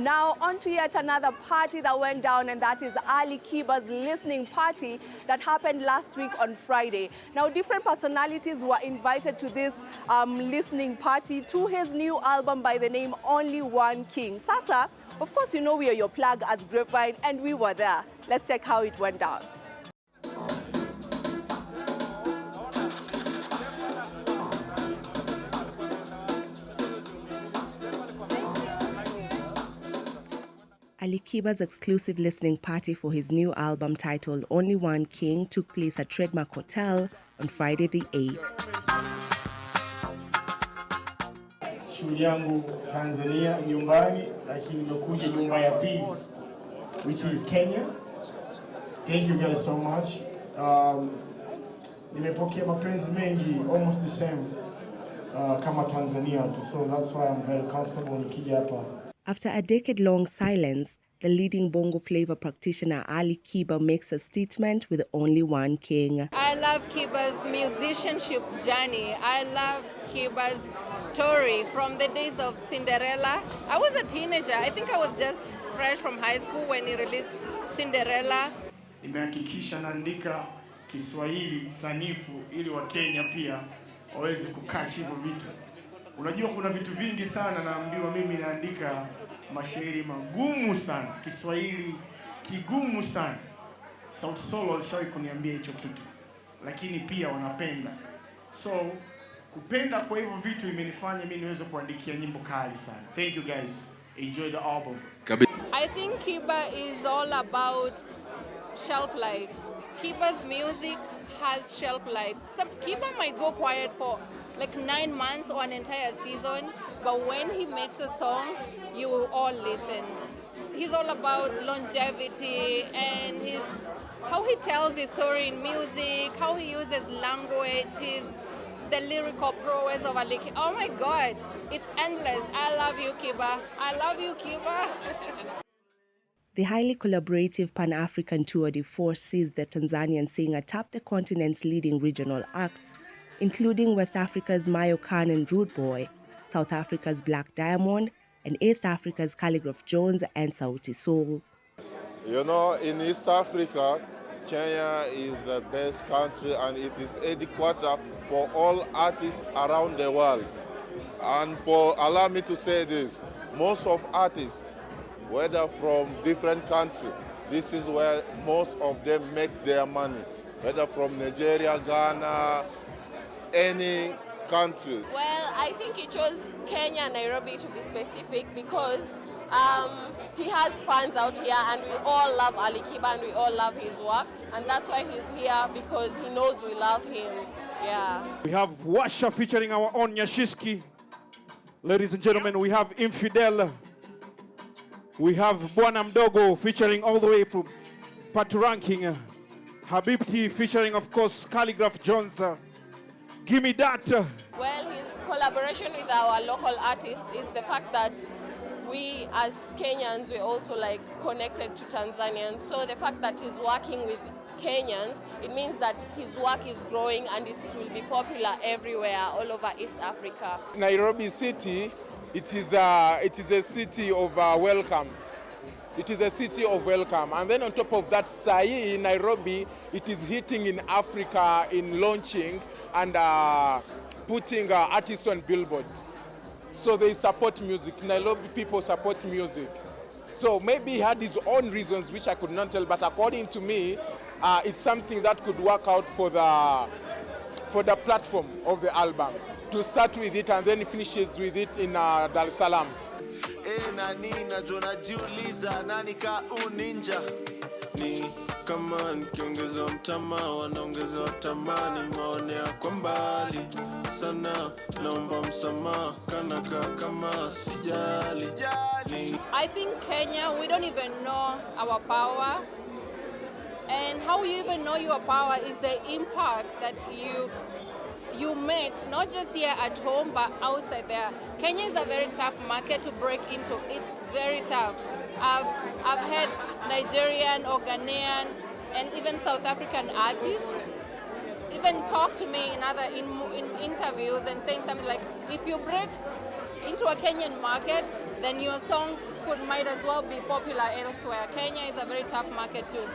Now on to yet another party that went down, and that is Ali Kiba's listening party that happened last week on Friday. Now different personalities were invited to this listening party to his new album by the name Only One King. Sasa, of course you know we are your plug as Grapevine, and we were there. Let's check how it went down. Ali Kiba's exclusive listening party for his new album titled Only One King took place at Trademark Hotel on Friday the 8th. Shughuli yangu Tanzania nyumbani, lakini nimekuja nyumba ya pili, which is Kenya. Thank you guys so much. Nimepokea mapenzi mengi, almost the same kama Tanzania too, so that's why I'm very comfortable nikija hapa. After a decade-long silence, the leading bongo flavor practitioner Ali Kiba makes a statement with Only One King. I love Kiba's musicianship journey. I love Kiba's story from the days of Cinderella. I was a teenager. I think I was just fresh from high school when he released Cinderella. Nimehakikisha naandika Kiswahili sanifu ili wa Kenya pia waweze kukachi hivyo vitu. Unajua kuna vitu vingi sana naambiwa mimi naandika mashairi magumu sana, Kiswahili kigumu sana. Sauti Sol alishawahi kuniambia hicho kitu, lakini pia wanapenda. So kupenda kwa hivyo vitu imenifanya mimi niweze kuandikia nyimbo kali sana. Thank you guys. Enjoy the album. I think Kiba is all about shelf life. Kiba's music has shelf life. Kiba might go quiet for like 9 months or an entire season, but when he makes a song, you will all listen. He's all about longevity and how he tells his story in music, how he uses language, the lyrical prowess of Ali Kiba. Oh my God, it's endless. I love you, Kiba. I love you, Kiba. The highly collaborative Pan-African Tour de Force sees the Tanzanian singer tap the continent's leading regional acts, including West Africa's Mayo Khan and Rude Boy, South Africa's Black Diamond, and East Africa's Calligraph Jones and Sauti Sol. You know, in East Africa, Kenya is the best country and it is headquarters for all artists around the world. And allow me to say this, most of artists, whether from different countries, this is where most of them make their money, whether from Nigeria, Ghana, any country. Well, I think he chose Kenya and Nairobi to be specific because he has fans out here and we all love Ali Kiba and we all love his work, and that's why he's here, because he knows we love him. Yeah. We have Washa featuring our own Nyashiski. Ladies and gentlemen, we have Infidel. We have Bwana Mdogo featuring all the way from Paturanking. Habibti featuring, of course, Calligraph Jones. Give me that. Well, his collaboration with our local artists is the fact that we as Kenyans, we're also like connected to Tanzanians. So the fact that he's working with Kenyans, it means that his work is growing and it will be popular everywhere, all over East Africa. Nairobi City, it is a city of welcome. It is a city of welcome. And then on top of that, Sai in Nairobi, it is hitting in Africa in launching and putting artists on Billboard. So they support music. Nairobi people support music. So maybe he had his own reasons, which I could not tell, but according to me, it's something that could work out for the platform of the album. To start with it and then finishes with it in Dar es Salaam. Nani najua jiuliza nani ka uninja ni kama nikiongeza mtama wanaongeza tamani maonea kwa mbali sana naomba msamaha kanaka kama sijali. I think Kenya, we don't even know our power, and how you even know your power is the impact that you make, not just here at home, but outside there. Kenya is a very tough market to break into. It's very tough. I've had Nigerian or Ghanaian and even South African artists even talk to me in interviews and saying something like, if you break into a Kenyan market, then your song might as well be popular elsewhere. Kenya is a very tough market too.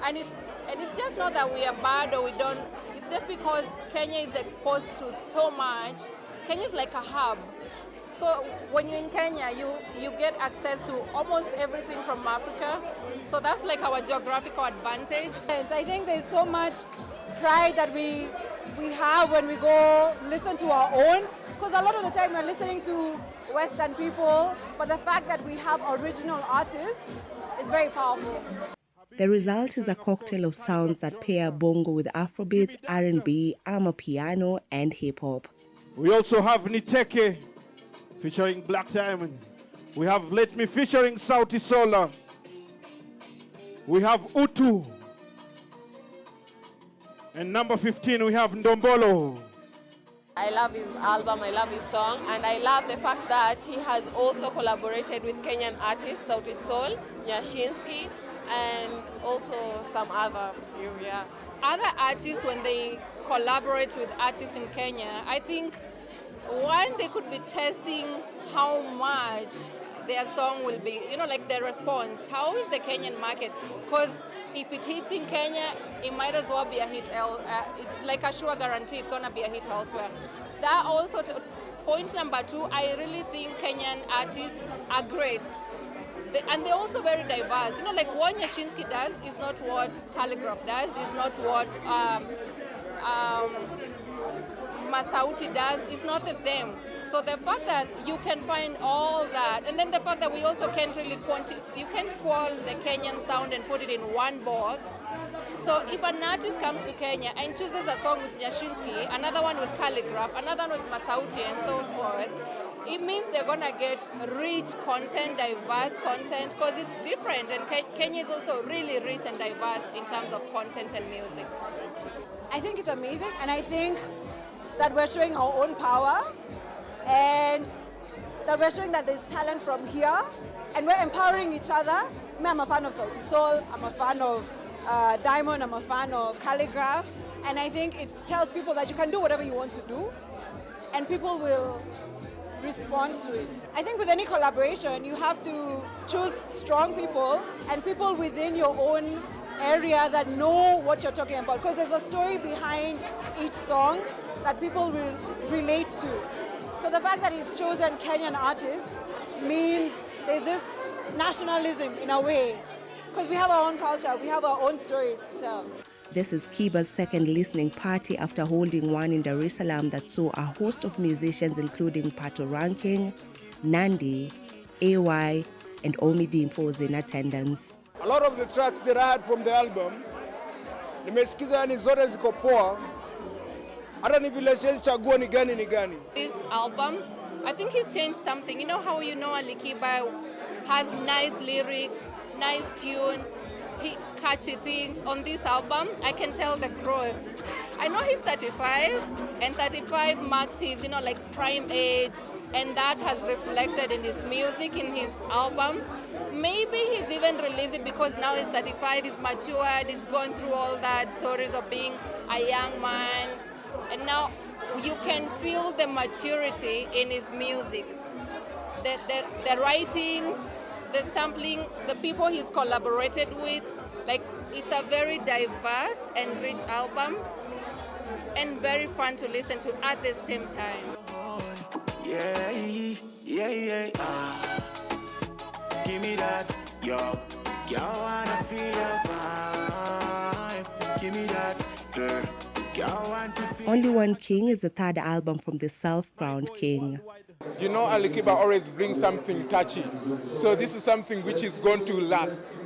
And it's just not that we are bad or we don't, it's just because Kenya is exposed to so much. Kenya is like a hub. So when you're in Kenya, you get access to almost everything from Africa. So that's like our geographical advantage. I think there's so much pride that we have when we go listen to our own. Because a lot of the time we're listening to Western people, but the fact that we have original artists is very powerful. The result is a cocktail of sounds that pair bongo with Afrobeats, R&B, amapiano, and hip-hop. We also have Niteke featuring Black Diamond. We have Let Me featuring Sauti Sola. We have Utu. And number 15, we have Ndombolo. I love his album, I love his song, and I love the fact that he has also collaborated with Kenyan artists, Sauti Sol, Nyashinski, and also some other few, yeah. Other artists, when they collaborate with artists in Kenya, I think, one, they could be testing how much their song will be, like the response. How is the Kenyan market? Because if it hits in Kenya, it might as well be a hit. It's like a sure guarantee it's going to be a hit elsewhere. That also, point number 2, I really think Kenyan artists are great. And they're also very diverse. Like what Nyashinski does is not what Calligraph does, is not what Masauti does, is not the same. So the fact that you can find all that, and then the fact that we also can't really you can't call the Kenyan sound and put it in one box. So if an artist comes to Kenya and chooses a song with Nyashinski, another one with Calligraph, another one with Masauti, and so forth, it means they're gonna get rich content, diverse content, because it's different, and Kenya is also really rich and diverse in terms of content and music. I think it's amazing, and I think that we're showing our own power, and that we're showing that there's talent from here, and we're empowering each other. I'm a fan of Sauti Sol, I'm a fan of Diamond, I'm a fan of Calligraph, and I think it tells people that you can do whatever you want to do, and people will respond to it. I think with any collaboration, you have to choose strong people and people within your own area that know what you're talking about, because there's a story behind each song that people will relate to. So the fact that he's chosen Kenyan artists means there's this nationalism in a way, because we have our own culture, we have our own stories to tell. This is Kiba's second listening party after holding one in Dar es Salaam that saw a host of musicians including Pato Ranking, Nandi, AY, and Omi Dimpo's in attendance. A lot of the tracks that I had from the album, nimesikiza yani zote ziko poa. Hata ni vile siwezi chagua ni gani. This album, I think he's changed something. You know how Ali Kiba has nice lyrics, nice tune, catchy things. On this album, I can tell the growth. I know he's 35, and 35 marks his, like prime age, and that has reflected in his music, in his album. Maybe he's even released it because now he's 35, he's matured, he's gone through all that stories of being a young man, and now you can feel the maturity in his music. The writings, the sampling, the people he's collaborated with, like it's a very diverse and rich album and very fun to listen to at the same time. Yeah. Give me that, yo. Girl, wanna feel your vibe. Give me that, girl. Girl, want to feel. Only One King is the third album from the self-crowned king. Ali Kiba always brings something touchy. So this is something which is going to last.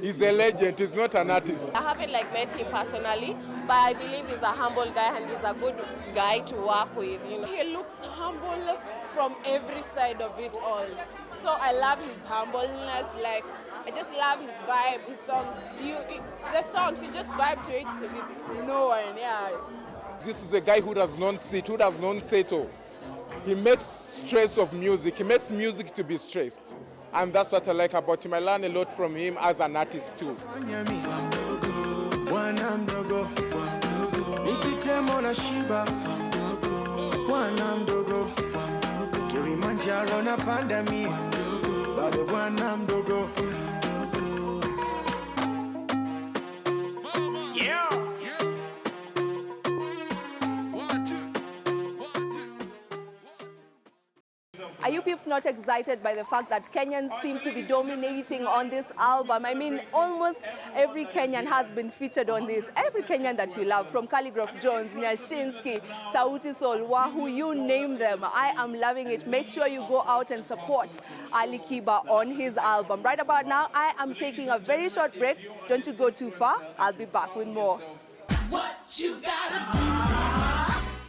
He's a legend, he's not an artist. I haven't met him personally, but I believe he's a humble guy and he's a good guy to work with. He looks humble from every side of it all. So I love his humbleness. I just love his vibe, his songs. The songs, you just vibe to it with no one, yeah. This is a guy who does not sit, who does not settle. He makes stress of music. He makes music to be stressed. And that's what I like about him. I learn a lot from him as an artist too. bado bwana mdogo. Yeah. Are you peeps not excited by the fact that Kenyans seem to be dominating on this album? I mean, almost every Kenyan has been featured on this. Every Kenyan that you love, from Calligraph Jones, Nyashinsky, Sauti Sol, Wahu, you name them. I am loving it. Make sure you go out and support Ali Kiba on his album. Right about now, I am taking a very short break. Don't you go too far. I'll be back with more. What you gotta do?